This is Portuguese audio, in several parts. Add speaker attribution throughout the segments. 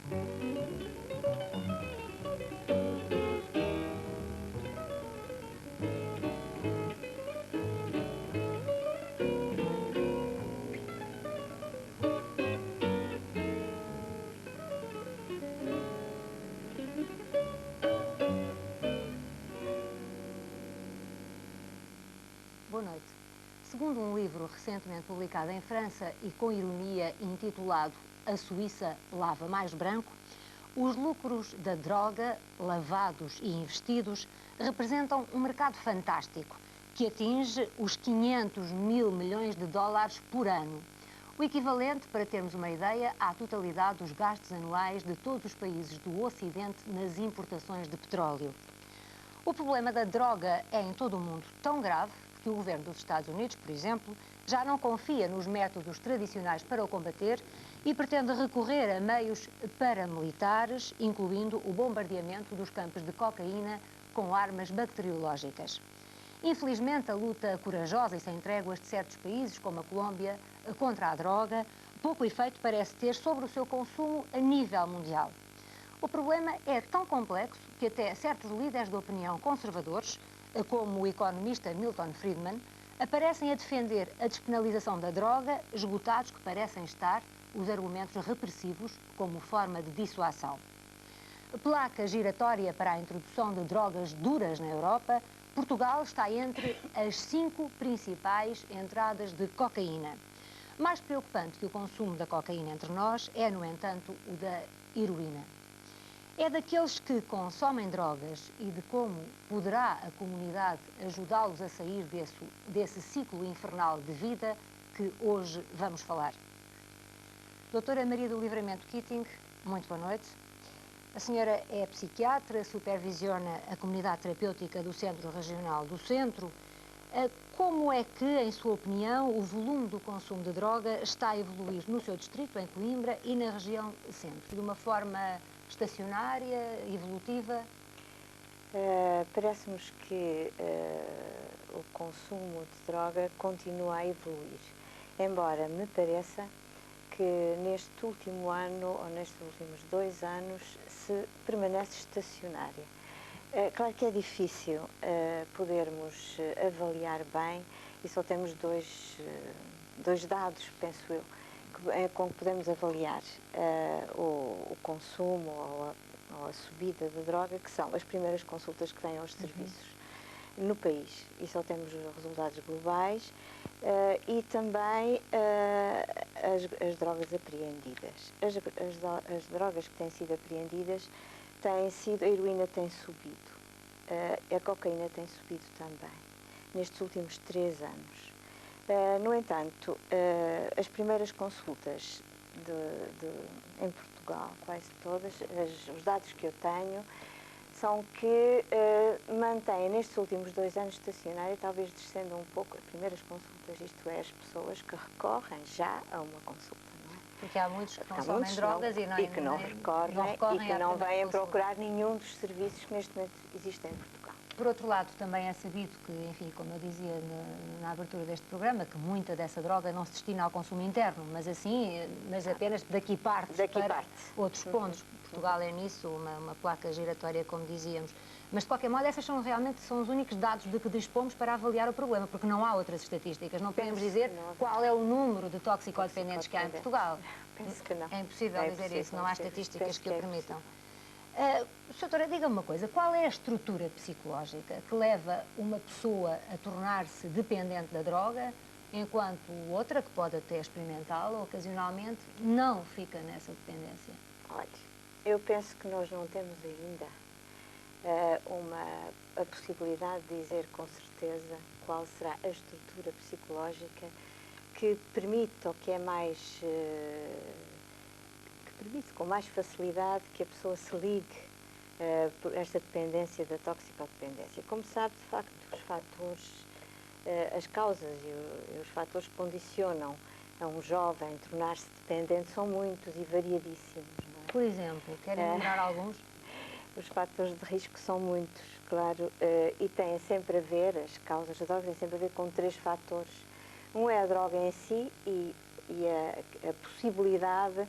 Speaker 1: Boa noite. Segundo um livro recentemente publicado em França e com ironia intitulado A Suíça lava mais branco, os lucros da droga, lavados e investidos, representam um mercado fantástico que atinge os 500 mil milhões de dólares por ano. O equivalente, para termos uma ideia, à totalidade dos gastos anuais de todos os países do Ocidente nas importações de petróleo. O problema da droga é em todo o mundo tão grave que o governo dos Estados Unidos, por exemplo, já não confia nos métodos tradicionais para o combater e pretende recorrer a meios paramilitares, incluindo o bombardeamento dos campos de cocaína com armas bacteriológicas. Infelizmente, a luta corajosa e sem tréguas de certos países, como a Colômbia, contra a droga, pouco efeito parece ter sobre o seu consumo a nível mundial. O problema é tão complexo que até certos líderes de opinião conservadores, como o economista Milton Friedman, aparecem a defender a despenalização da droga, esgotados que parecem estar os argumentos repressivos como forma de dissuasão. Placa giratória para a introdução de drogas duras na Europa, Portugal está entre as 5 principais entradas de cocaína. Mais preocupante que o consumo da cocaína entre nós é, no entanto, o da heroína. É daqueles que consomem drogas e de como poderá a comunidade ajudá-los a sair desse ciclo infernal de vida que hoje vamos falar. Doutora Maria do Livramento Keating, muito boa noite. A senhora é psiquiatra, supervisiona a comunidade terapêutica do Centro Regional do Centro. Como é que, em sua opinião, o volume do consumo de droga está a evoluir no seu distrito, em Coimbra, e na região centro? De uma forma estacionária, evolutiva?
Speaker 2: Parece-nos que o consumo de droga continua a evoluir, embora me pareça que neste último ano, ou nestes últimos 2 anos, se permanece estacionária. Claro que é difícil podermos avaliar bem, e só temos dois dados, penso eu, com que podemos avaliar o consumo ou a subida de droga, que são as primeiras consultas que vêm aos serviços no país, e só temos os resultados globais, e também as drogas apreendidas. As drogas que têm sido apreendidas a heroína tem subido, a cocaína tem subido também, nestes últimos 3 anos. No entanto, as primeiras consultas em Portugal, quase todas, os dados que eu tenho, são que mantêm nestes últimos 2 anos estacionária, talvez descendo um pouco, as primeiras consultas, isto é, as pessoas que recorrem já a uma consulta.
Speaker 1: Porque há muitos que consomem drogas e
Speaker 2: que não recorrem e que não vêm procurar nenhum dos serviços que neste momento existem em Portugal.
Speaker 1: Por outro lado, também é sabido que, enfim, como eu dizia na abertura deste programa, que muita dessa droga não se destina ao consumo interno, mas apenas daqui parte para outros pontos. Portugal é nisso uma placa giratória, como dizíamos. Mas, de qualquer modo, esses realmente são os únicos dados de que dispomos para avaliar o problema, porque não há outras estatísticas. Não podemos dizer qual é o número de toxicodependentes que há em Portugal.
Speaker 2: Penso que não.
Speaker 1: É impossível dizer isso, não há estatísticas que o permitam. Doutora, diga-me uma coisa, qual é a estrutura psicológica que leva uma pessoa a tornar-se dependente da droga, enquanto outra, que pode até experimentá-la ocasionalmente, não fica nessa dependência?
Speaker 2: Olha, eu penso que nós não temos ainda a possibilidade de dizer com certeza qual será a estrutura psicológica que permite, ou que é mais... que permite com mais facilidade que a pessoa se ligue por esta dependência da toxicodependência. Como sabe, de facto, os fatores, as causas e os fatores que condicionam a um jovem tornar-se dependente são muitos e variadíssimos. Não é?
Speaker 1: Por exemplo, querem lembrar alguns?
Speaker 2: Os fatores de risco são muitos, claro, e têm sempre a ver, as causas da droga têm sempre a ver com 3 fatores. Um é a droga em si e a possibilidade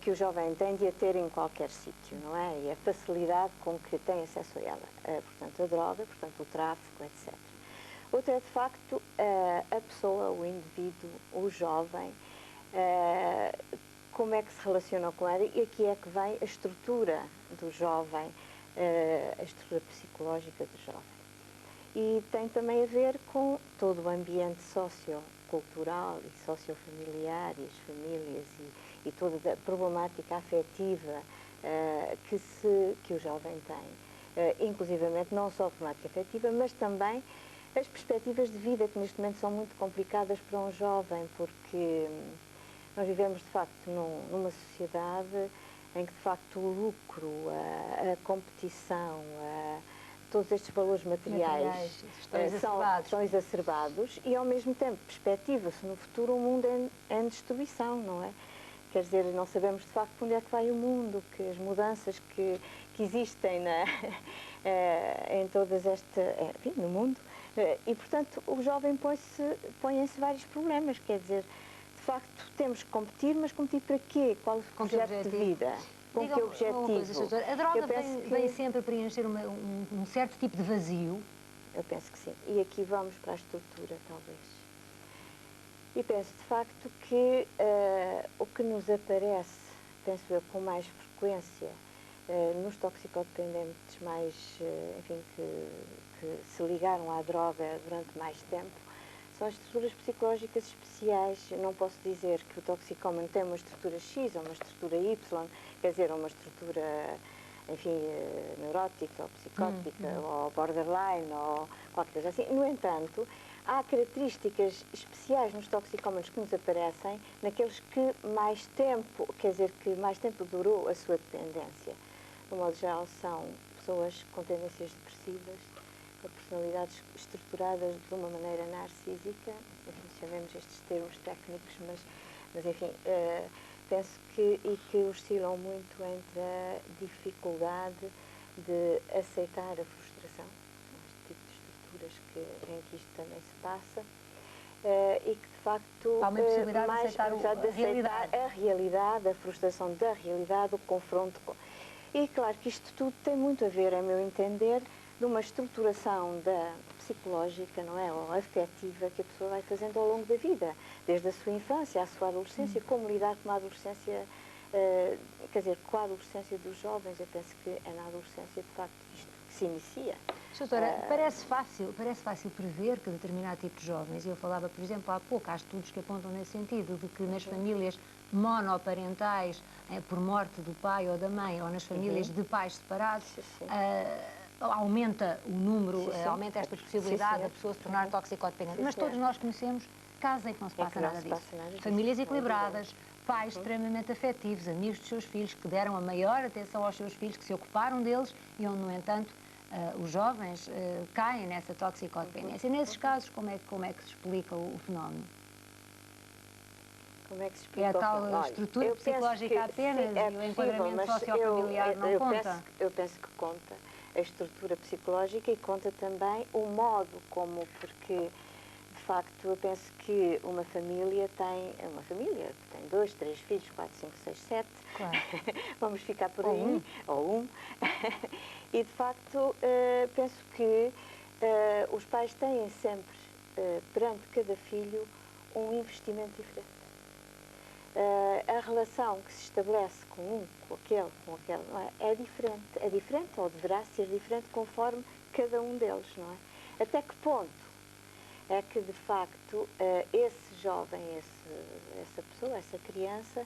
Speaker 2: que o jovem tem de a ter em qualquer sítio, não é? E a facilidade com que tem acesso a ela, portanto, a droga, portanto, o tráfico, etc. Outra é, de facto, a pessoa, o indivíduo, o jovem, como é que se relaciona com ela, e aqui é que vem a estrutura do jovem, a estrutura psicológica do jovem. E tem também a ver com todo o ambiente sociocultural e sociofamiliar e as famílias e toda a problemática afetiva que o jovem tem. Inclusivamente não só a problemática afetiva, mas também as perspectivas de vida, que neste momento são muito complicadas para um jovem, porque nós vivemos de facto numa sociedade em que de facto o lucro, a competição, todos estes valores materiais são exacerbados e, ao mesmo tempo, perspectiva-se no futuro um mundo em destruição, não é? Quer dizer, não sabemos de facto para onde é que vai o mundo, que as mudanças que existem em todas enfim, no mundo. E, portanto, o jovem põe-se vários problemas, quer dizer, de facto, temos que competir, mas competir para quê? Qual o projeto de vida? Com que objetivo?
Speaker 1: A droga vem sempre preencher um certo tipo de vazio?
Speaker 2: Eu penso que sim. E aqui vamos para a estrutura, talvez. E penso, de facto, que o que nos aparece, penso eu, com mais frequência nos toxicodependentes mais, enfim, que se ligaram à droga durante mais tempo, são as estruturas psicológicas especiais. Eu não posso dizer que o toxicómano tem uma estrutura X ou uma estrutura Y, quer dizer, uma estrutura, enfim, neurótica ou psicótica ou borderline ou qualquer coisa assim. No entanto, há características especiais nos toxicómanos que nos aparecem naqueles que mais tempo, quer dizer, que mais tempo durou a sua dependência. No modo geral, são pessoas com tendências depressivas, com personalidades estruturadas de uma maneira narcísica, enfim, chamemos estes termos técnicos, mas enfim, penso que oscilam muito entre a dificuldade de aceitar a frustração, este tipo de estruturas em que isto também se passa, e que de facto
Speaker 1: há uma possibilidade de aceitar
Speaker 2: a realidade, a frustração da realidade, o confronto com... E claro que isto tudo tem muito a ver, a meu entender, de uma estruturação psicológica, não é, ou afetiva, que a pessoa vai fazendo ao longo da vida, desde a sua infância à sua adolescência, como lidar com a adolescência, quer dizer, com a adolescência dos jovens. Eu penso que é na adolescência, de facto, isto que se inicia.
Speaker 1: Doutora, parece fácil prever que determinado tipo de jovens, eu falava, por exemplo, há pouco, há estudos que apontam nesse sentido, de que nas famílias monoparentais, por morte do pai ou da mãe, ou nas famílias de pais separados, aumenta o número, aumenta esta possibilidade da pessoa se tornar toxicodependente. Mas todos nós conhecemos casos em que não se passa nada disso. Famílias equilibradas, pais extremamente afetivos, amigos dos seus filhos, que deram a maior atenção aos seus filhos, que se ocuparam deles e onde, no entanto, os jovens caem nessa toxicodependência. Nesses casos, como é que se explica o fenómeno?
Speaker 2: Como é que se explica?
Speaker 1: É a tal estrutura psicológica apenas e o enquadramento sociofamiliar não conta?
Speaker 2: Eu penso que conta a estrutura psicológica e conta também o modo como, porque de facto eu penso que uma família tem 2, 3 filhos, 4, 5, 6, 7,
Speaker 1: claro.
Speaker 2: Vamos ficar por aí, ou um. E de facto penso que os pais têm sempre perante cada filho um investimento diferente. A relação que se estabelece com um, com aquele, não é? É diferente ou deverá ser diferente conforme cada um deles, não é? Até que ponto é que, de facto, esse jovem, essa pessoa, essa criança,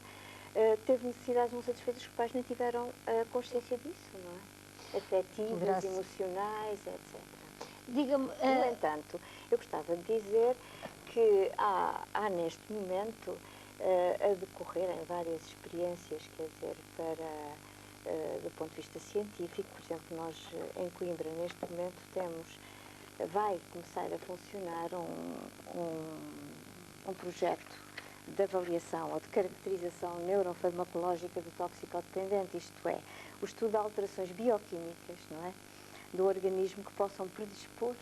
Speaker 2: teve necessidades não satisfeitas que os pais nem tiveram consciência disso, não é? Afetivas, emocionais, etc.
Speaker 1: Diga-me...
Speaker 2: No entanto, eu gostava de dizer que há neste momento a decorrerem várias experiências, quer dizer, do ponto de vista científico. Por exemplo, nós em Coimbra, neste momento, vai começar a funcionar um projeto de avaliação ou de caracterização neurofarmacológica do toxicodependente, isto é, o estudo de alterações bioquímicas, não é, do organismo que possam predispor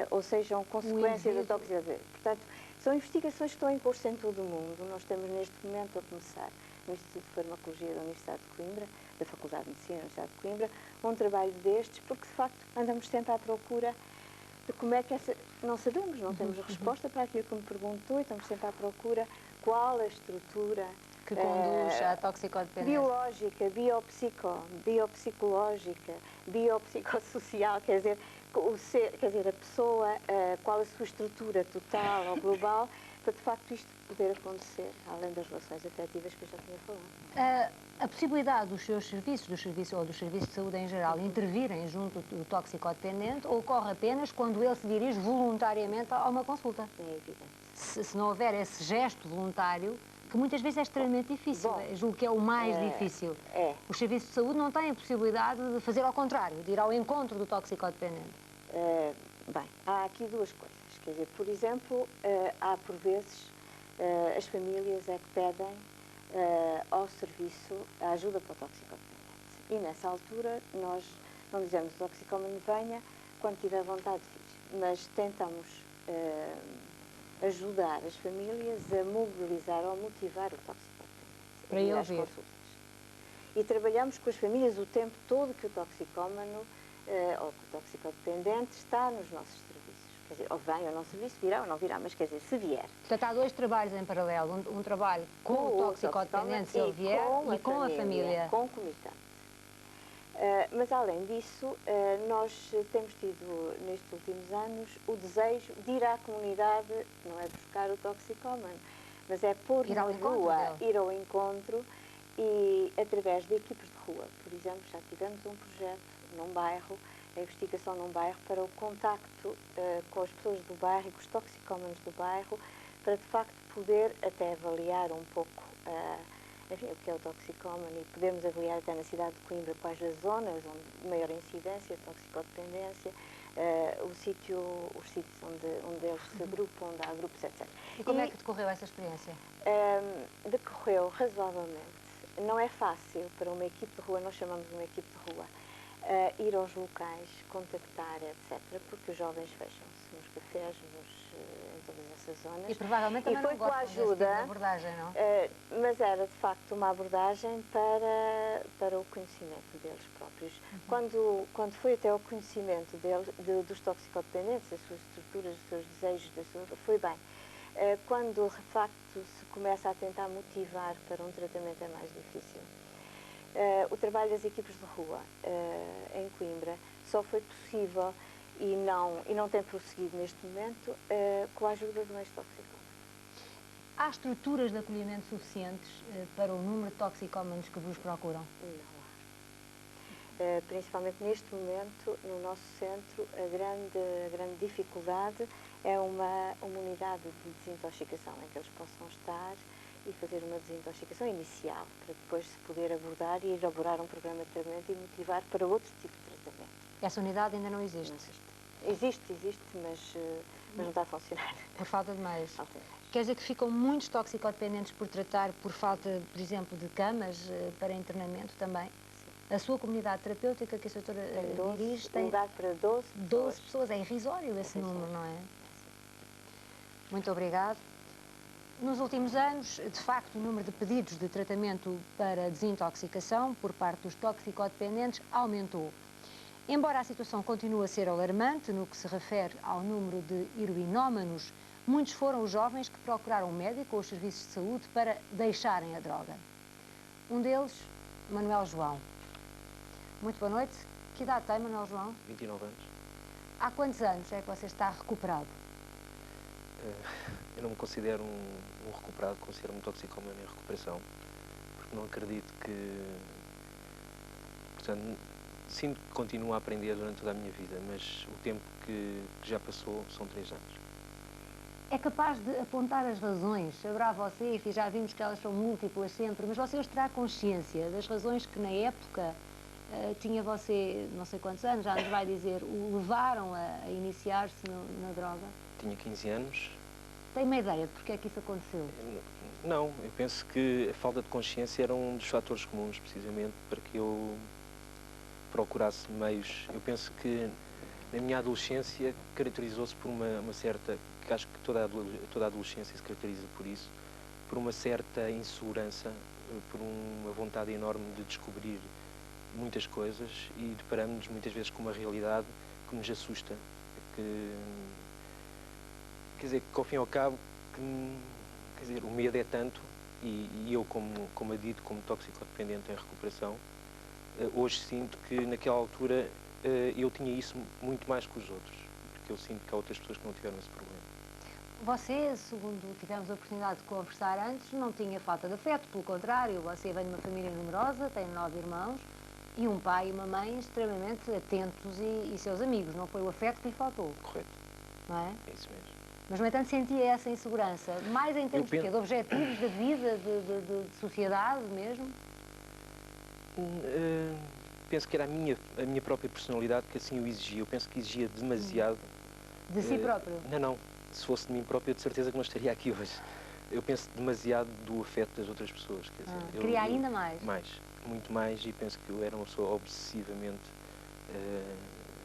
Speaker 2: ou sejam consequência da toxicidade. Portanto, são investigações que estão em curso em todo o mundo. Nós estamos neste momento a começar no Instituto de Farmacologia da Universidade de Coimbra, da Faculdade de Medicina da Universidade de Coimbra, um trabalho destes, porque de facto andamos sempre à procura de como é que essa... Não sabemos, não temos resposta para aquilo que me perguntou e estamos sempre à procura qual a estrutura
Speaker 1: que conduz à toxicodependência.
Speaker 2: Biológica, biopsicológica, biopsicossocial, quer dizer, a pessoa, qual a sua estrutura total ou global, para de facto isto poder acontecer, além das relações afetivas que eu já tinha falado.
Speaker 1: A possibilidade dos seus serviços, ou dos serviços de saúde em geral, intervirem junto do toxicodependente ocorre apenas quando ele se dirige voluntariamente a uma consulta.
Speaker 2: É evidente.
Speaker 1: Se não houver esse gesto voluntário, que muitas vezes é extremamente difícil, julgo que é o mais difícil. Os serviços de saúde não têm a possibilidade de fazer ao contrário, de ir ao encontro do toxicodependente.
Speaker 2: Bem, há aqui duas coisas. Quer dizer, por exemplo, há por vezes as famílias é que pedem ao serviço a ajuda para o toxicodependente. E nessa altura nós não dizemos o toxicómano venha quando tiver vontade de vir, mas tentamos ajudar as famílias a mobilizar ou motivar o toxicodependente
Speaker 1: para ir
Speaker 2: às consultas. E trabalhamos com as famílias o tempo todo que o toxicómano ou que o toxicodependente está nos nossos serviços. Quer dizer, ou vem ao nosso serviço, virá ou não virá, mas quer dizer, se vier.
Speaker 1: Portanto, há dois trabalhos em paralelo, um trabalho com o toxicodependente, se ele vier, e com a família.
Speaker 2: Concomitante. Mas, além disso, nós temos tido, nestes últimos anos, o desejo de ir à comunidade, não é buscar o toxicómano, mas é pôr na rua, ir ao encontro e através de equipas de rua. Por exemplo, já tivemos um projeto num bairro, a investigação num bairro para o contacto com as pessoas do bairro e com os toxicómanos do bairro, para de facto poder até avaliar um pouco enfim, o que é o toxicómano e podemos avaliar até na cidade de Coimbra quais as zonas onde maior incidência de toxicodependência, os sítios onde eles se agrupam, onde há grupos, etc.
Speaker 1: E como é que decorreu essa experiência?
Speaker 2: Decorreu razoavelmente. Não é fácil para uma equipe de rua, nós chamamos uma equipe de rua, ir aos locais, contactar, etc., porque os jovens fecham-se nos cafés, em todas essas zonas.
Speaker 1: E provavelmente também não gostam desse tipo de abordagem, não?
Speaker 2: Mas era, de facto, uma abordagem para o conhecimento deles próprios. Quando foi até o conhecimento dos toxicodependentes, das suas estruturas, dos seus desejos, foi bem. Quando, de facto, se começa a tentar motivar para um tratamento é mais difícil. O trabalho das equipes de rua em Coimbra só foi possível e não tem prosseguido neste momento com a ajuda do ex-toxicómano.
Speaker 1: Há estruturas de acolhimento suficientes para o número de toxicómanos que vos procuram?
Speaker 2: Não há. Principalmente neste momento, no nosso centro, a grande dificuldade é uma unidade de desintoxicação em que eles possam estar e fazer uma desintoxicação inicial, para depois se poder abordar e elaborar um programa de tratamento e motivar para outro tipo de tratamento.
Speaker 1: Essa unidade ainda não existe?
Speaker 2: Não existe. Existe, mas não está a funcionar.
Speaker 1: Por falta de meios? Quer dizer que ficam muitos toxicodependentes por tratar por falta, por exemplo, de camas para internamento também? Sim. A sua comunidade terapêutica que a doutora dirige tem
Speaker 2: lugar para 12
Speaker 1: pessoas. É irrisório esse número, não é? Muito obrigado. Nos últimos anos, de facto, o número de pedidos de tratamento para desintoxicação por parte dos toxicodependentes aumentou. Embora a situação continue a ser alarmante no que se refere ao número de heroinómanos, muitos foram os jovens que procuraram um médico ou os serviços de saúde para deixarem a droga. Um deles, Manuel João. Muito boa noite. Que idade tem, Manuel João?
Speaker 3: 29 anos.
Speaker 1: Há quantos anos é que você está recuperado?
Speaker 3: Eu não me considero um recuperado, considero-me toxicómano em recuperação, porque não acredito que... Portanto, sinto que continuo a aprender durante toda a minha vida, mas o tempo que já passou são 3 anos.
Speaker 1: É capaz de apontar as razões? Saberá você, e já vimos que elas são múltiplas sempre, mas você hoje terá consciência das razões que na época tinha você, não sei quantos anos, já nos vai dizer, o levaram a iniciar-se na droga?
Speaker 3: Tinha 15 anos.
Speaker 1: Tem uma ideia de porque é que isso aconteceu?
Speaker 3: Não, eu penso que a falta de consciência era um dos fatores comuns, precisamente, para que eu procurasse meios. Eu penso que na minha adolescência caracterizou-se por uma certa, que acho que toda a adolescência se caracteriza por isso, por uma certa insegurança por uma vontade enorme de descobrir muitas coisas e deparamos-nos muitas vezes com uma realidade que nos assusta, que, quer dizer, que ao fim e ao cabo, quer dizer, o medo é tanto, e eu como adicto, como toxicodependente em recuperação, hoje sinto que naquela altura eu tinha isso muito mais que os outros, porque eu sinto que há outras pessoas que não tiveram esse problema.
Speaker 1: Você, segundo tivemos a oportunidade de conversar antes, não tinha falta de afeto, pelo contrário, você vem de uma família numerosa, tem 9 irmãos, e um pai e uma mãe extremamente atentos e seus amigos. Não foi o afeto que lhe faltou.
Speaker 3: Correto.
Speaker 1: Não é?
Speaker 3: É isso mesmo.
Speaker 1: Mas, no entanto, sentia essa insegurança, mais em termos de objetivos, de vida, de sociedade mesmo?
Speaker 3: Penso que era a minha própria personalidade que assim o exigia. Eu penso que exigia demasiado.
Speaker 1: De si próprio?
Speaker 3: Não. Se fosse de mim próprio, eu de certeza que não estaria aqui hoje. Eu penso demasiado do afeto das outras pessoas. Quer dizer,
Speaker 1: queria ainda mais?
Speaker 3: Mais, muito mais, e penso que eu era uma pessoa obsessivamente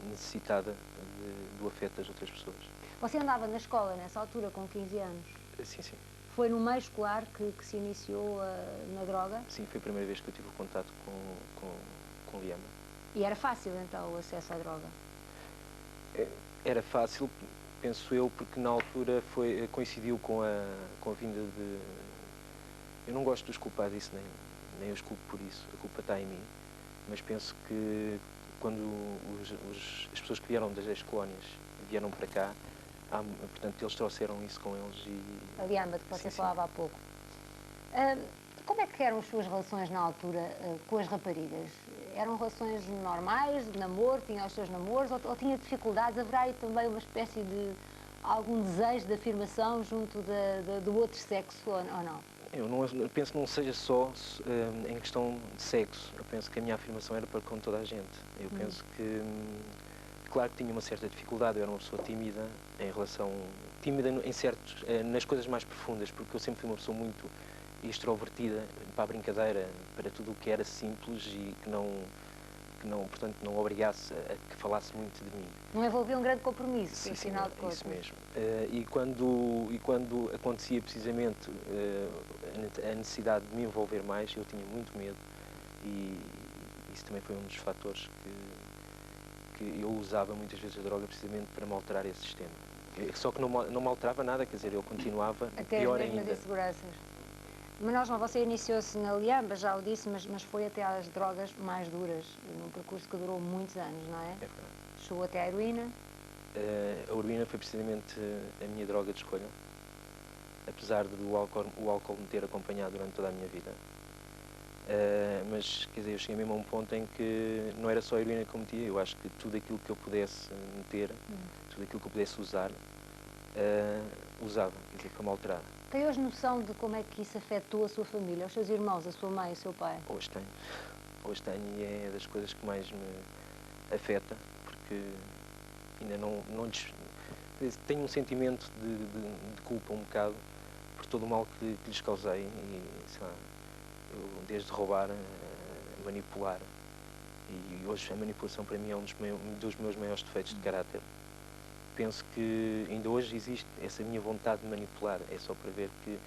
Speaker 3: necessitada do afeto das outras pessoas.
Speaker 1: Você andava na escola nessa altura, com 15 anos?
Speaker 3: Sim, sim.
Speaker 1: Foi no meio escolar que se iniciou na droga?
Speaker 3: Sim, foi a primeira vez que eu tive o contato com Liamba.
Speaker 1: E era fácil, então, o acesso à droga?
Speaker 3: Era fácil, penso eu, porque na altura coincidiu com a vinda de... Eu não gosto de os culpar disso, nem os culpo por isso, a culpa está em mim, mas penso que quando as pessoas que vieram das ex-colónias vieram para cá, portanto, eles trouxeram isso com eles e...
Speaker 1: A Liamba, de que você falava há pouco. Como é que eram as suas relações na altura com as raparigas? Eram relações normais, de namoro, tinha os seus namoros, ou tinha dificuldades? Haverá aí também uma espécie de algum desejo de afirmação junto do outro sexo, ou não?
Speaker 3: Eu penso que não seja só em questão de sexo. Eu penso que a minha afirmação era para com toda a gente. Eu penso que, claro que tinha uma certa dificuldade, eu era uma pessoa tímida em relação... Tímida nas coisas mais profundas, porque eu sempre fui uma pessoa muito extrovertida para a brincadeira, para tudo o que era simples e que portanto, não obrigasse a que falasse muito de mim.
Speaker 1: Não envolvia um grande compromisso, afinal de contas.
Speaker 3: Isso mesmo. E quando acontecia precisamente a necessidade de me envolver mais, eu tinha muito medo e isso também foi um dos fatores que eu usava muitas vezes a droga precisamente para me alterar esse sistema. Só que não me alterava nada, quer dizer, eu continuava pior ainda.
Speaker 1: Até as inseguranças. Manuel João, você iniciou-se na Liamba, já o disse, mas foi até às drogas mais duras, num percurso que durou muitos anos, não é?
Speaker 3: É verdade.
Speaker 1: Chegou até à heroína?
Speaker 3: A heroína foi precisamente a minha droga de escolha, apesar do álcool me ter acompanhado durante toda a minha vida. Mas, quer dizer, eu cheguei mesmo a um ponto em que não era só a heroína que eu metia, eu acho que tudo aquilo que eu pudesse meter, tudo aquilo que eu pudesse usar, usava, quer dizer, para me alterar.
Speaker 1: Tem hoje noção de como é que isso afetou a sua família, os seus irmãos, a sua mãe, o seu pai?
Speaker 3: Hoje tenho e é das coisas que mais me afeta, porque ainda não lhes... Tenho um sentimento de culpa um bocado por todo o mal que lhes causei, e, sei lá, desde roubar a manipular, e hoje a manipulação para mim é um dos meus maiores defeitos de caráter. Penso que ainda hoje existe essa minha vontade de manipular, é só para ver que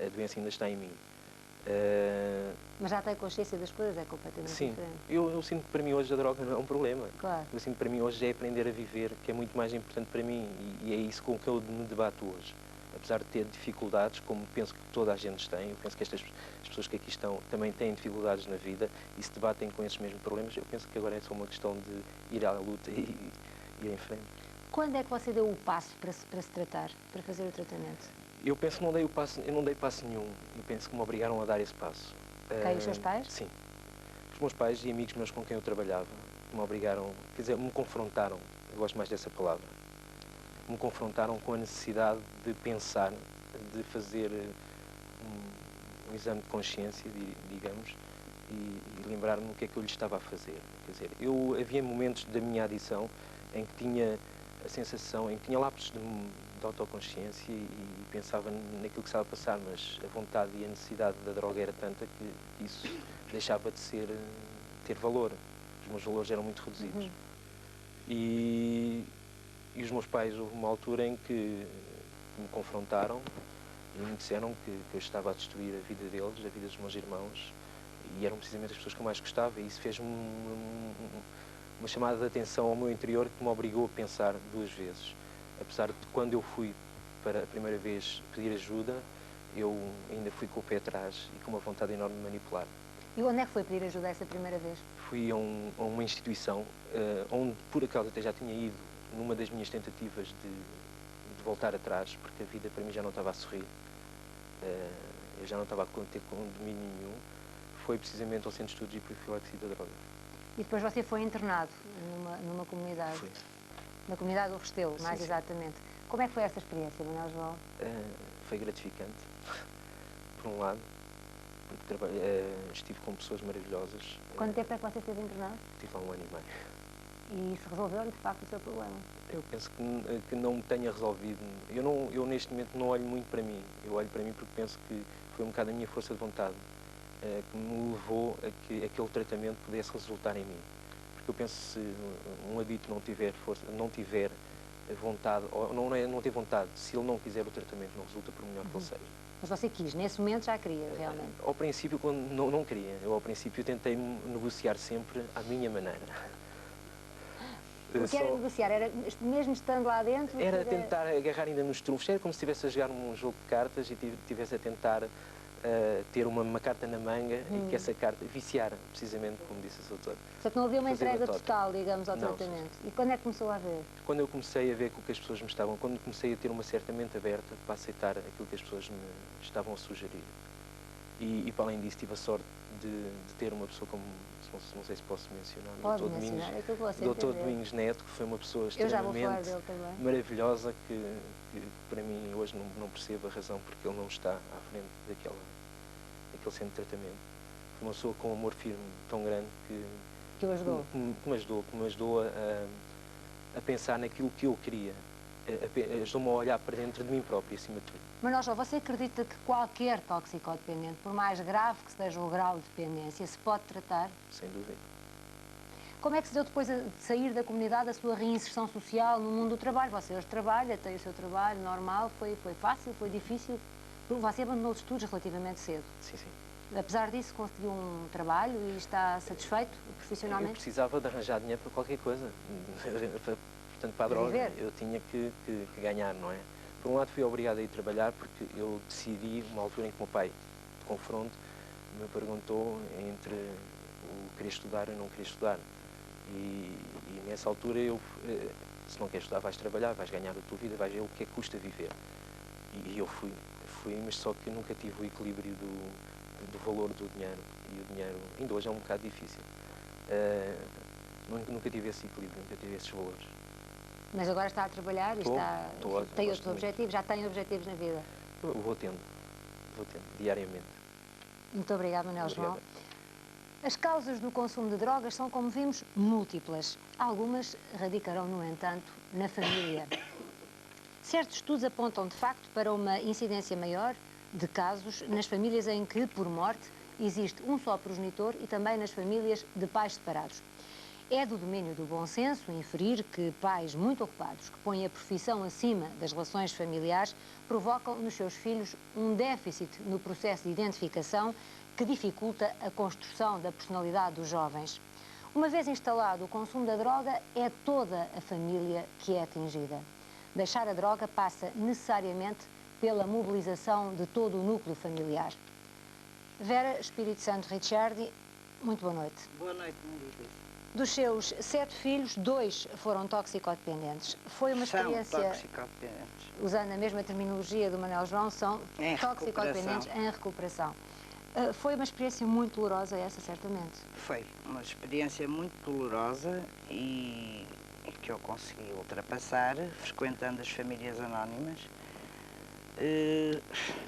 Speaker 3: a doença ainda está em mim.
Speaker 1: Mas já tem consciência das coisas, é completamente diferente.
Speaker 3: Sim, eu sinto que para mim hoje a droga não é um problema.
Speaker 1: Claro.
Speaker 3: Eu sinto que para mim hoje é aprender a viver, que é muito mais importante para mim, e é isso com que eu me debato hoje. Apesar de ter dificuldades, como penso que toda a gente tem, eu penso que as pessoas que aqui estão também têm dificuldades na vida e se debatem com esses mesmos problemas, eu penso que agora é só uma questão de ir à luta e ir em frente.
Speaker 1: Quando é que você deu o passo para se tratar, para fazer o tratamento?
Speaker 3: Eu penso que eu não dei passo nenhum. Eu penso que me obrigaram a dar esse passo.
Speaker 1: Quem, os seus pais?
Speaker 3: Sim. Os meus pais e amigos meus com quem eu trabalhava me obrigaram, quer dizer, me confrontaram, eu gosto mais dessa palavra, me confrontaram com a necessidade de pensar, de fazer um exame de consciência, digamos, e lembrar-me o que é que eu lhe estava a fazer. Quer dizer, havia momentos da minha adição em que tinha a sensação, em que tinha lapsos de autoconsciência e pensava naquilo que estava a passar, mas a vontade e a necessidade da droga era tanta que isso deixava de ter valor. Os meus valores eram muito reduzidos. E os meus pais, houve uma altura em que me confrontaram E me disseram que eu estava a destruir a vida deles, a vida dos meus irmãos, e eram precisamente as pessoas que eu mais gostava, e isso fez uma chamada de atenção ao meu interior que me obrigou a pensar duas vezes. Apesar de quando eu fui para a primeira vez pedir ajuda, eu ainda fui com o pé atrás e com uma vontade enorme de manipular.
Speaker 1: E onde é que foi pedir ajuda essa primeira vez?
Speaker 3: Fui a uma instituição onde, por acaso, até já tinha ido numa das minhas tentativas de voltar atrás, porque a vida para mim já não estava a sorrir. Eu já não estava a ter domínio nenhum. Foi precisamente ao Centro de Estudos e Profilaxia da Droga.
Speaker 1: E depois você foi internado numa comunidade?
Speaker 3: Fui.
Speaker 1: Na comunidade do Restelo, mais
Speaker 3: Sim.
Speaker 1: exatamente. Como é que foi essa experiência, Manuel João?
Speaker 3: Foi gratificante, por um lado, porque estive com pessoas maravilhosas.
Speaker 1: Quanto tempo é que você esteve internado?
Speaker 3: Estive lá 1 ano e meio.
Speaker 1: E isso resolveu, de facto, o seu problema?
Speaker 3: Eu penso que não me tenha resolvido. Eu neste momento não olho muito para mim. Eu olho para mim porque penso que foi um bocado a minha força de vontade que me levou a que aquele tratamento pudesse resultar em mim. Porque eu penso que se um adicto não tiver força, não tiver vontade, ou não ter vontade, se ele não quiser o tratamento, não resulta por melhor que ele seja.
Speaker 1: Mas você quis, nesse momento já queria, realmente?
Speaker 3: Ao princípio, quando não queria. Eu, ao princípio, tentei negociar sempre à minha maneira.
Speaker 1: O que era negociar? Era, mesmo estando lá dentro?
Speaker 3: Era tentar agarrar ainda nos trunfos. Era como se estivesse a jogar um jogo de cartas e estivesse a tentar ter uma carta na manga e que essa carta viciar, precisamente como disse a doutora.
Speaker 1: Portanto, não havia uma entrega total, digamos, ao
Speaker 3: Não.
Speaker 1: tratamento. E quando é que começou a haver?
Speaker 3: Quando eu comecei a ver com o que as pessoas me estavam, quando comecei a ter uma certa mente aberta para aceitar aquilo que as pessoas me estavam a sugerir. E para além disso, tive a sorte de ter uma pessoa como, não sei se posso mencionar,
Speaker 1: Pode mencionar, é aquilo que você
Speaker 3: Dr.
Speaker 1: entender.
Speaker 3: Domingos Neto, que foi uma pessoa
Speaker 1: Eu já vou falar
Speaker 3: extremamente
Speaker 1: dele também.
Speaker 3: maravilhosa, que para mim hoje não percebo a razão porque ele não está à frente daquele centro de tratamento. Foi uma pessoa com um amor firme tão grande
Speaker 1: Que o ajudou?
Speaker 3: que me ajudou a pensar naquilo que eu queria. Ajudou-me a olhar para dentro de mim próprio, acima de tudo.
Speaker 1: Manuel João, você acredita que qualquer toxicodependente, por mais grave que seja o grau de dependência, se pode tratar?
Speaker 3: Sem dúvida.
Speaker 1: Como é que se deu depois de sair da comunidade a sua reinserção social no mundo do trabalho? Você hoje trabalha, tem o seu trabalho normal, foi fácil, foi difícil? Você abandonou os estudos relativamente cedo.
Speaker 3: Sim, sim.
Speaker 1: Apesar disso, conseguiu um trabalho e está satisfeito profissionalmente?
Speaker 3: Eu precisava de arranjar dinheiro para qualquer coisa. Portanto, para a droga,
Speaker 1: viver.
Speaker 3: eu tinha que ganhar, não é? Por um lado, fui obrigado a ir trabalhar porque eu decidi, uma altura em que o meu pai, de confronto, me perguntou entre o querer estudar e não querer estudar. E nessa altura, se não queres estudar, vais trabalhar, vais ganhar a tua vida, vais ver o que é que custa viver. E eu fui, mas só que nunca tive o equilíbrio do valor do dinheiro. E o dinheiro, ainda hoje é um bocado difícil. Nunca tive esse equilíbrio, nunca tive esses valores.
Speaker 1: Mas agora está a trabalhar e tem outros objetivos, já tem objetivos na vida?
Speaker 3: Eu vou tendo, diariamente.
Speaker 1: Muito obrigada, Manuel João. As causas do consumo de drogas são, como vimos, múltiplas. Algumas radicarão, no entanto, na família. Certos estudos apontam, de facto, para uma incidência maior de casos nas famílias em que, por morte, existe um só progenitor e também nas famílias de pais separados. É do domínio do bom senso inferir que pais muito ocupados, que põem a profissão acima das relações familiares, provocam nos seus filhos um déficit no processo de identificação que dificulta a construção da personalidade dos jovens. Uma vez instalado o consumo da droga, é toda a família que é atingida. Deixar a droga passa necessariamente pela mobilização de todo o núcleo familiar. Vera Espírito Santo Ricciardi, muito boa noite.
Speaker 4: Boa noite, Maria.
Speaker 1: Dos seus 7 filhos, 2 foram toxicodependentes. Foi uma experiência...
Speaker 4: São toxicodependentes.
Speaker 1: Usando a mesma terminologia do Manuel João, são toxicodependentes em recuperação. Foi uma experiência muito dolorosa essa, certamente.
Speaker 4: Foi uma experiência muito dolorosa e que eu consegui ultrapassar, frequentando as famílias anónimas.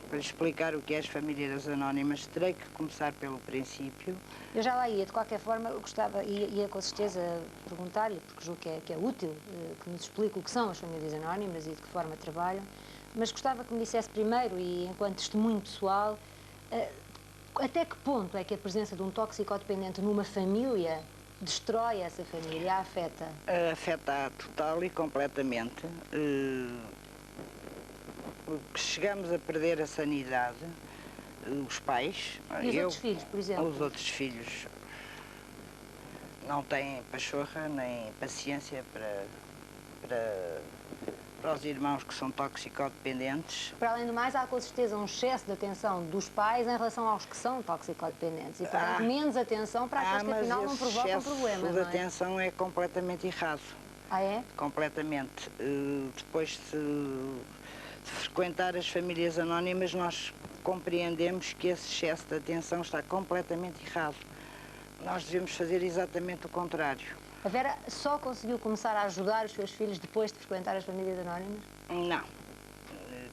Speaker 4: Para explicar o que é as famílias anónimas, terei que começar pelo princípio.
Speaker 1: Eu já lá ia, de qualquer forma, eu gostava, ia com certeza perguntar-lhe, porque julgo que é útil que nos explique o que são as famílias anónimas e de que forma trabalham, mas gostava que me dissesse primeiro, e enquanto testemunho pessoal, até que ponto é que a presença de um toxicodependente numa família destrói essa família, a afeta?
Speaker 4: Afeta total e completamente. que chegamos a perder a sanidade, os pais...
Speaker 1: E os outros filhos, por exemplo?
Speaker 4: Os outros filhos não têm pachorra nem paciência para os irmãos que são toxicodependentes.
Speaker 1: Para além do mais, há com certeza um excesso de atenção dos pais em relação aos que são toxicodependentes e, portanto, menos atenção para aqueles que afinal não provocam problemas, não é?
Speaker 4: A atenção é completamente errado.
Speaker 1: Ah, é?
Speaker 4: Completamente. Depois de frequentar as famílias anónimas, nós compreendemos que esse excesso de atenção está completamente errado. Nós devemos fazer exatamente o contrário.
Speaker 1: A Vera só conseguiu começar a ajudar os seus filhos depois de frequentar as famílias anónimas?
Speaker 4: Não.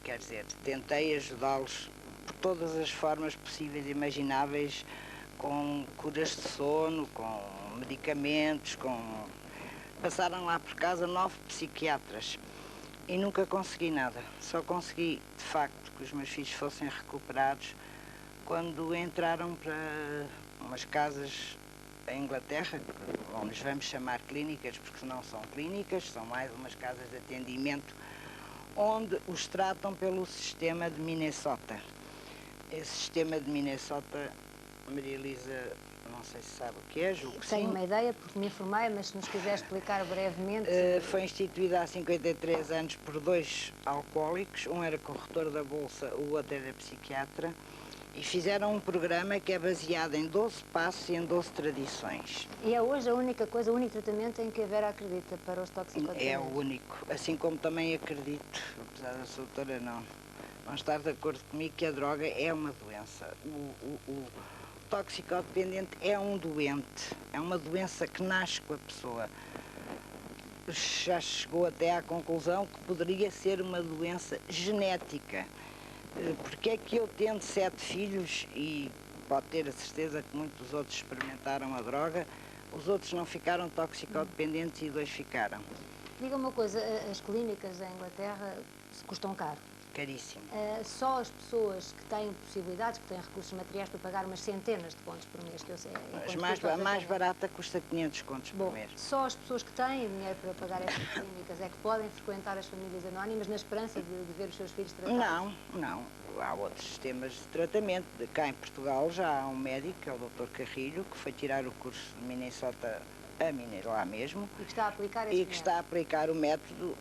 Speaker 4: Quer dizer, tentei ajudá-los por todas as formas possíveis e imagináveis, com curas de sono, com medicamentos, Passaram lá por casa 9 psiquiatras e nunca consegui nada. Só consegui, de facto, que os meus filhos fossem recuperados quando entraram para umas casas em Inglaterra, onde lhes vamos chamar clínicas, porque não são clínicas, são mais umas casas de atendimento, onde os tratam pelo sistema de Minnesota. Esse sistema de Minnesota, Maria Elisa, não sei se sabe o que é, julgo que sim.
Speaker 1: Tenho uma ideia, porque me informei, mas se nos quiser explicar brevemente...
Speaker 4: Foi instituída há 53 anos por 2 alcoólicos, um era corretor da Bolsa, o outro era psiquiatra, e fizeram um programa que é baseado em 12 passos e em 12 tradições.
Speaker 1: E é hoje a única coisa, o único tratamento em que a Vera acredita para os toxicodependentes?
Speaker 4: É o único, assim como também acredito, apesar da sua doutora não estar de acordo comigo, que a droga é uma doença. O toxicodependente é um doente, é uma doença que nasce com a pessoa. Já chegou até à conclusão que poderia ser uma doença genética. Porque é que eu tendo 7 filhos, e pode ter a certeza que muitos outros experimentaram a droga, os outros não ficaram toxicodependentes e 2 ficaram.
Speaker 1: Diga uma coisa, as clínicas em Inglaterra custam caro?
Speaker 4: Caríssimo.
Speaker 1: Só as pessoas que têm possibilidades, que têm recursos materiais para pagar umas centenas de contos por mês, que eu sei...
Speaker 4: A mais barata custa 500 contos por mês.
Speaker 1: Só as pessoas que têm dinheiro para pagar estas clínicas é que podem frequentar as famílias anónimas na esperança de ver os seus filhos tratados?
Speaker 4: Não. Há outros sistemas de tratamento. Cá em Portugal já há um médico, que é o Dr. Carrilho, que foi tirar o curso de Minnesota lá mesmo.
Speaker 1: E que está a aplicar
Speaker 4: o método